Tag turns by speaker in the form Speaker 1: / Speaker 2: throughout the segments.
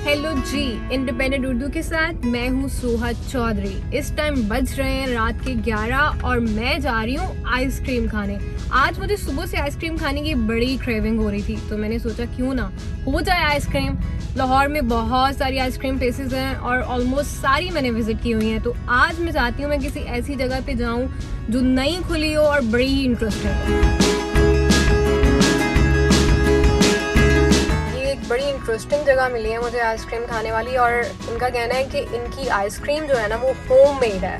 Speaker 1: Hello जी, independent Urdu के साथ मैं हूँ सोहद चौधरी। इस टाइम बज रहे हैं रात के 11 और मैं जा रही हूँ आइसक्रीम खाने। आज मुझे सुबह से आइसक्रीम खाने की बड़ी क्रेविंग हो रही थी, तो मैंने सोचा क्यों ना हो जाए आइसक्रीम। लाहौर में बहुत सारी आइसक्रीम प्लेसेस हैं और ऑलमोस्ट सारी मैंने विजिट की हुई हैं, तो आज मैं चाहती हूँ मैं किसी ऐसी जगह पे जाऊँ जो नई खुली हो और बड़ी इंटरेस्टिंग हो। बड़ी इंटरेस्टिंग जगह मिली है मुझे आइसक्रीम खाने वाली, और इनका कहना है कि इनकी आइसक्रीम जो है ना वो होम मेड है।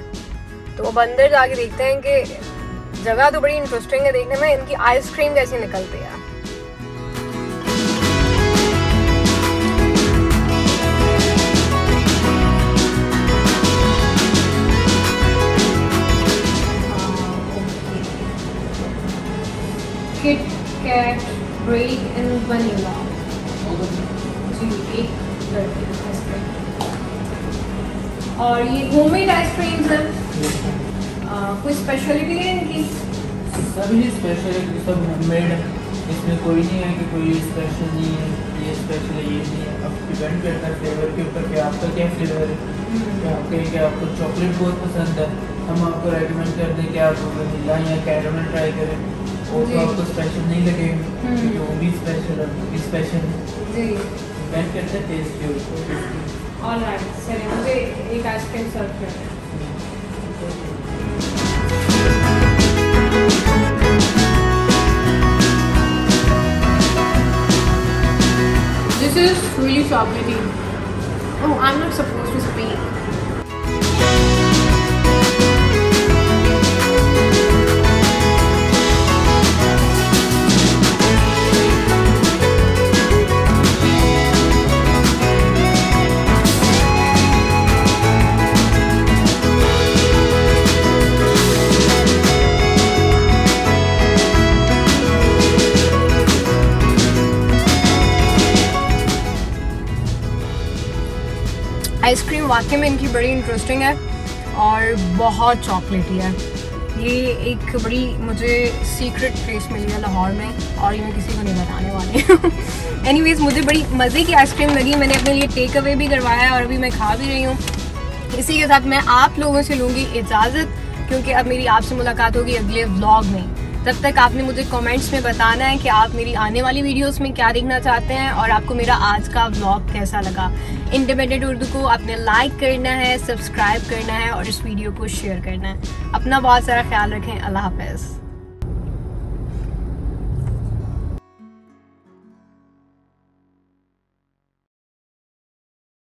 Speaker 1: तो अब अंदर जाके देखते हैं कि जगह तो बड़ी इंटरेस्टिंग है देखने में, इनकी आइसक्रीम कैसी निकलती है। KitKat break and vanilla जी, एक आइसक्रीम। और ये होममेड आइसक्रीम्स हैं। कोई स्पेशलिटी है इनकी?
Speaker 2: सभी स्पेशल है, सब होममेड है। इसमें कोई नहीं है कि कोई स्पेशल नहीं है, ये स्पेशल है ये नहीं है। अब डिपेंड करता है फ्लेवर के ऊपर कि आपका क्या फ्लेवर है। क्या आप कहें कि आपको चॉकलेट बहुत पसंद है, हम आपको रेकमेंड कर दें कि आप वनीला या कैरामल ट्राई करें, वो तो आपको स्पेशल नहीं लगेगा क्योंकि वो भी स्पेशल है, वो भी स्पेशल है
Speaker 1: जी।
Speaker 2: डिपेंड करता है टेस्ट के ऊपर।
Speaker 1: ऑलराइट, चलिए मुझे एक आइसक्रीम सर्व करें। This is really chocolatey. Oh, I'm not supposed to speak. Ice cream वाकई में इनकी बड़ी इंटरेस्टिंग है और बहुत चॉकलेटी है। ये एक बड़ी मुझे सीक्रेट प्लेस मिली है लाहौर में और ये मैं किसी को नहीं बताने वाली हूँ। एनीवेज, मुझे बड़ी मज़े की आइसक्रीम लगी। मैंने अपने लिए टेक अवे भी करवाया है और अभी मैं खा भी रही हूँ। इसी के साथ मैं आप लोगों से लूँगी इजाज़त, क्योंकि अब मेरी आपसे मुलाकात होगी अगले व्लॉग में। तब तक आपने मुझे कमेंट्स में बताना है कि आप मेरी आने वाली वीडियोस में क्या देखना चाहते हैं और आपको मेरा आज का व्लॉग कैसा लगा। इंडिपेंडेंट उर्दू को आपने लाइक करना है, सब्सक्राइब करना है और इस वीडियो को शेयर करना है। अपना बहुत सारा ख्याल रखें। अल्लाह हाफ़िज़।